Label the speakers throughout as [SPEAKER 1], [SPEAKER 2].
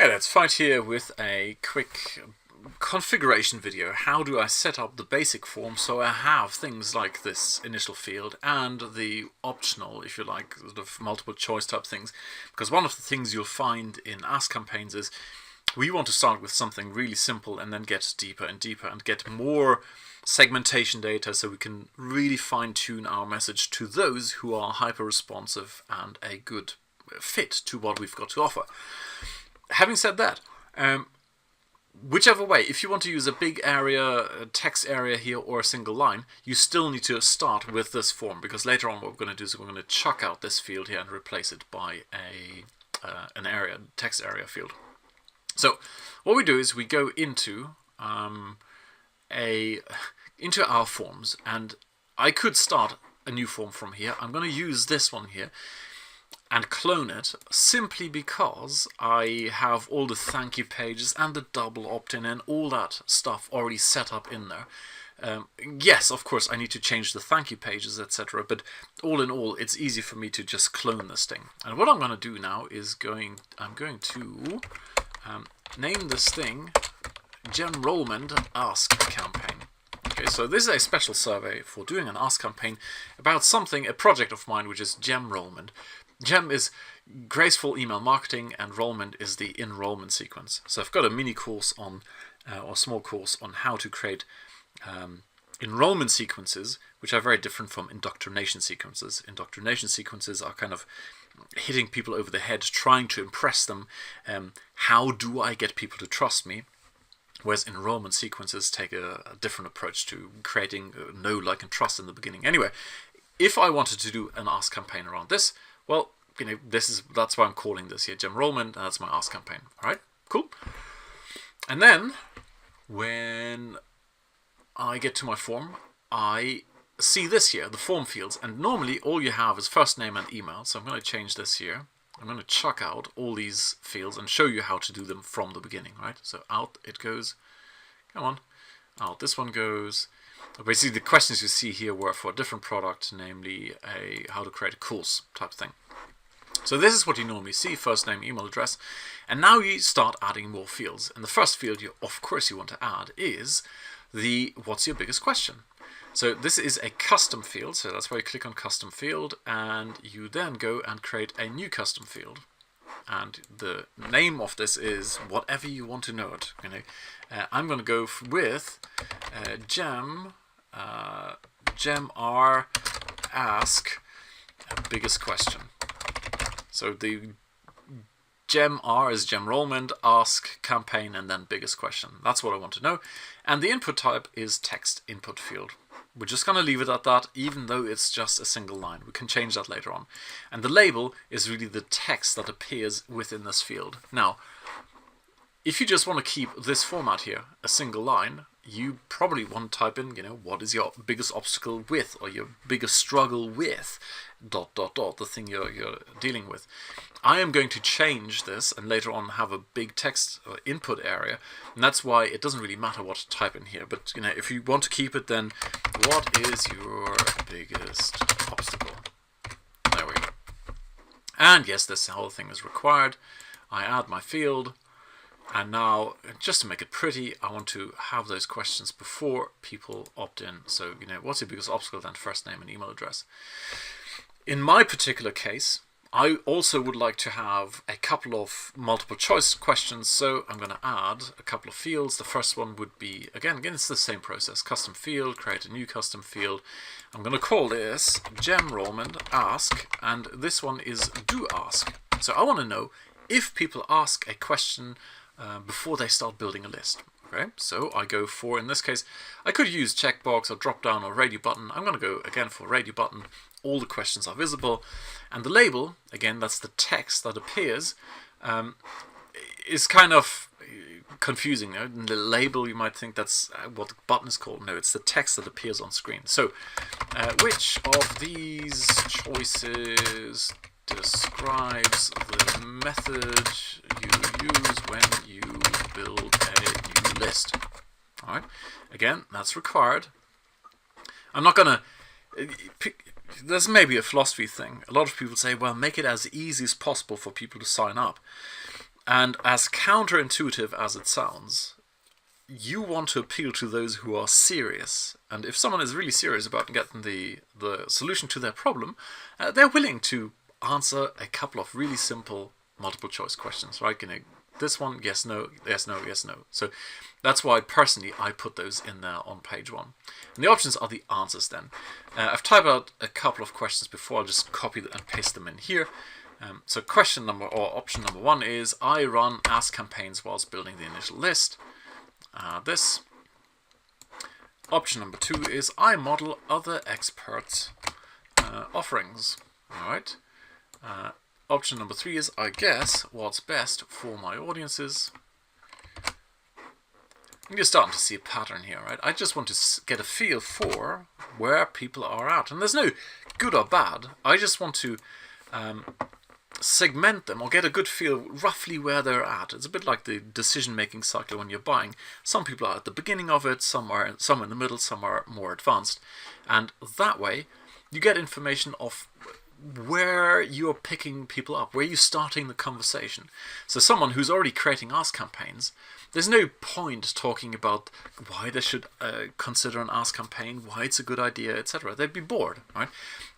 [SPEAKER 1] Hey, let's fight here with a quick configuration video. How do I set up the basic form so I have things like this initial field and the optional, if you like, sort of multiple choice type things? Because one of the things you'll find in Ask campaigns is we want to start with something really simple and then get deeper and deeper and get more segmentation data so we can really fine-tune our message to those who are hyper-responsive and a good fit to what we've got to offer. Having said that, whichever way, if you want to use a big area, a text area here, or a single line, you still need to start with this form, because later on what we're going to do is we're going to chuck out this field here and replace it by an area, text area field. So what we do is we go into our forms, and I could start a new form from here. I'm going to use this one here and clone it simply because I have all the thank you pages and the double opt-in and all that stuff already set up in there. Yes, of course, I need to change the thank you pages, etc. But all in all, it's easy for me to just clone this thing. And what I'm going to do now is I'm going to name this thing Gemrollment Ask Campaign. Okay, so this is a special survey for doing an Ask campaign about something, a project of mine, which is Gemrollment. Gem is graceful email marketing, and Rollment is the enrollment sequence. So I've got a mini course on, or small course on how to create enrollment sequences, which are very different from indoctrination sequences. Indoctrination sequences are kind of hitting people over the head, trying to impress them. How do I get people to trust me? Whereas enrollment sequences take a different approach to creating know, like, and trust in the beginning. Anyway, if I wanted to do an Ask campaign around this, well, you know, that's why I'm calling this here Gemrollment, and that's my Ask campaign. All right, cool. And then when I get to my form, I see this here, the form fields, and normally all you have is first name and email. So I'm going to change this here. I'm going to chuck out all these fields and show you how to do them from the beginning, right? So out it goes. Come on. Out this one goes. Basically, the questions you see here were for a different product, namely how to create a course type thing. So this is what you normally see, first name, email address. And now you start adding more fields. And the first field you, of course, you want to add is what's your biggest question? So this is a custom field, so that's why you click on custom field, and you then go and create a new custom field. And the name of this is whatever you want to know it. You know, I'm going to go with Gem R Ask biggest question. So the Gem R is Gemrollment, Ask campaign, and then biggest question. That's what I want to know. And the input type is text input field. We're just going to leave it at that, even though it's just a single line. We can change that later on. And the label is really the text that appears within this field. Now, if you just want to keep this format here, a single line, you probably want to type in, you know, what is your biggest obstacle with, or your biggest struggle with, ... the thing you're dealing with. I am going to change this and later on have a big text or input area, and that's why it doesn't really matter what to type in here. But you know, if you want to keep it, then what is your biggest obstacle? There we go. And yes, this whole thing is required. I add my field. And now, just to make it pretty, I want to have those questions before people opt in. So, you know, what's your biggest obstacle? Then first name and email address. In my particular case, I also would like to have a couple of multiple choice questions. So I'm going to add a couple of fields. The first one would be, again, it's the same process. Custom field, create a new custom field. I'm going to call this Gemrollment Ask, and this one is Do Ask. So I want to know if people ask a question before they start building a list. Okay, so I go for, in this case, I could use checkbox or drop down or radio button. I'm going to go again for radio button. All the questions are visible, and the label, again, that's the text that appears, is kind of confusing. You know? The label, you might think that's what the button is called. No, it's the text that appears on screen. So, which of these choices describes the method you use when you build a new list? All right. Again, that's required. I'm not going to there's maybe a philosophy thing. A lot of people say, well, make it as easy as possible for people to sign up. And as counterintuitive as it sounds, you want to appeal to those who are serious. And if someone is really serious about getting the solution to their problem, they're willing to answer a couple of really simple multiple choice questions, right? This one, yes, no, yes, no, yes, no. So that's why personally I put those in there on page 1. And the options are the answers then. I've typed out a couple of questions before. I'll just copy and paste them in here. So option number 1 is, I run ask campaigns whilst building the initial list. This. Option number 2 is, I model other experts' offerings. All right. Option number 3 is, I guess what's best for my audiences. And you're starting to see a pattern here, right? I just want to get a feel for where people are at. And there's no good or bad. I just want to segment them or get a good feel roughly where they're at. It's a bit like the decision-making cycle when you're buying. Some people are at the beginning of it, some in the middle, some are more advanced. And that way, you get information of where you're picking people up, where you're starting the conversation. So someone who's already creating ask campaigns, there's no point talking about why they should consider an ask campaign, why it's a good idea, etc. They'd be bored, right?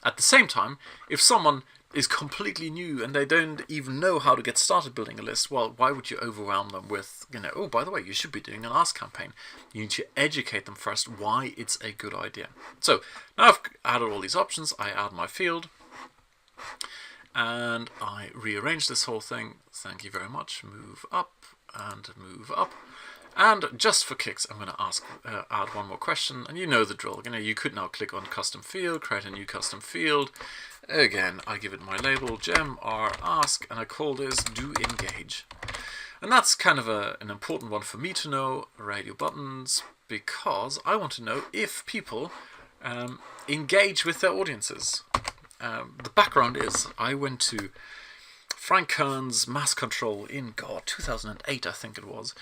[SPEAKER 1] At the same time, if someone is completely new and they don't even know how to get started building a list, well, why would you overwhelm them with, oh, by the way, you should be doing an ask campaign. You need to educate them first why it's a good idea. So now I've added all these options. I add my field and I rearrange this whole thing. Thank you very much. Move up and move up. And just for kicks, I'm going to add one more question, and you know the drill. You could now click on custom field, create a new custom field. Again, I give it my label, gem r ask, and I call this do engage. And that's kind of an important one for me to know, radio buttons, because I want to know if people engage with their audiences. The background is I went to Frank Kern's Mass Control in, 2008, I think it was.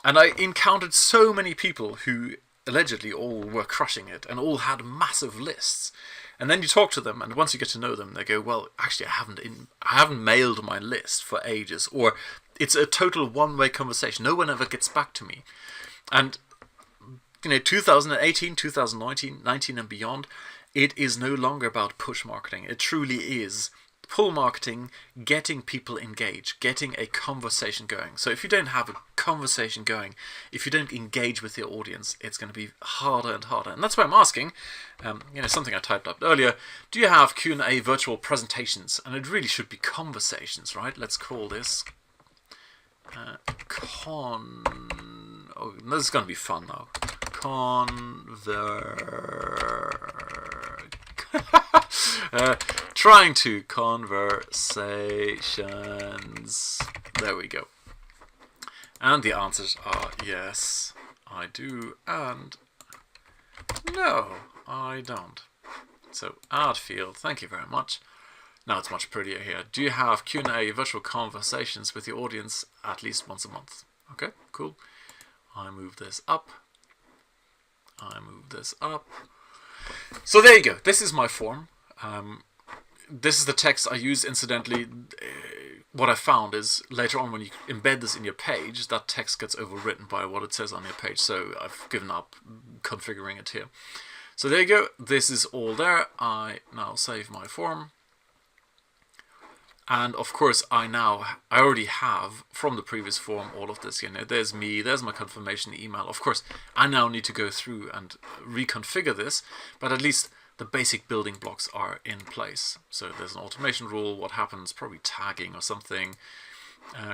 [SPEAKER 1] And I encountered so many people who allegedly all were crushing it and all had massive lists. And then you talk to them, and once you get to know them, they go, well, actually, I haven't mailed my list for ages, or it's a total one-way conversation. No one ever gets back to me. And 2018, 2019 and beyond, it is no longer about push marketing. It truly is pull marketing, getting people engaged, getting a conversation going. So if you don't have a conversation going, if you don't engage with your audience, it's going to be harder and harder. And that's why I'm asking, something I typed up earlier, do you have Q&A virtual presentations? And it really should be conversations, right? Let's call this oh, this is going to be fun now. Trying to conversations. There we go. And the answers are yes, I do, and no, I don't. So add field, thank you very much. Now it's much prettier here. Do you have Q&A virtual conversations with your audience at least once a month? Okay, cool. I move this up. So there you go. This is my form. This is the text I use. Incidentally, what I found is later on when you embed this in your page, that text gets overwritten by what it says on your page. So I've given up configuring it here. So there you go. This is all there. I now save my form. And of course, I already have from the previous form all of this. There's me, there's my confirmation email. Of course, I now need to go through and reconfigure this, but at least the basic building blocks are in place. So there's an automation rule. What happens? Probably tagging or something.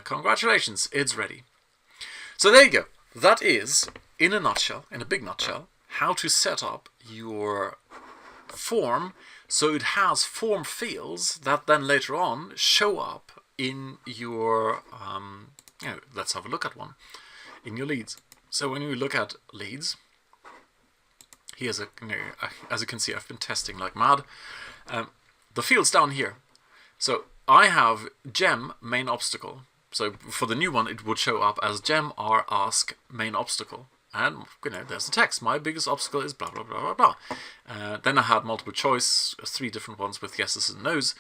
[SPEAKER 1] Congratulations, it's ready. So there you go. That is, in a nutshell, in a big nutshell, how to set up your form so it has form fields that then later on show up in your, let's have a look at one, in your leads. So when you look at leads, here's as you can see, I've been testing like mad. The fields down here. So I have gem main obstacle. So for the new one, it would show up as gem r ask main obstacle. And there's the text. My biggest obstacle is blah, blah, blah, blah, blah. Then I had multiple choice, 3 different ones with yeses and nos.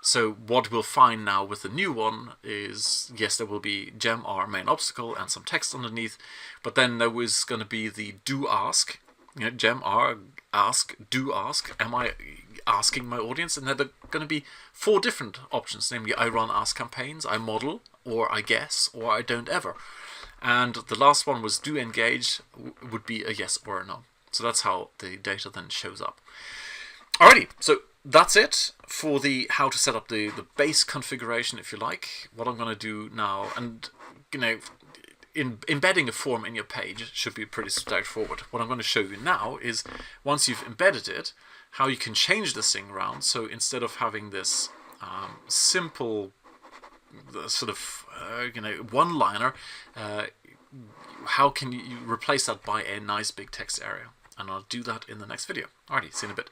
[SPEAKER 1] So what we'll find now with the new one is, yes, there will be gem R main obstacle and some text underneath, but then there was going to be the do ask, gem R ask, do ask, am I asking my audience? And there are going to be 4 different options, namely I run ask campaigns, I model, or I guess, or I don't ever. And the last one was do engage, would be a yes or a no. So that's how the data then shows up. Alrighty, so that's it for the how to set up the base configuration, if you like. What I'm going to do now, and embedding a form in your page should be pretty straightforward. What I'm going to show you now is, once you've embedded it, how you can change this thing around. So instead of having this simple sort of one-liner, how can you replace that by a nice big text area? And I'll do that in the next video. Alrighty, see you in a bit.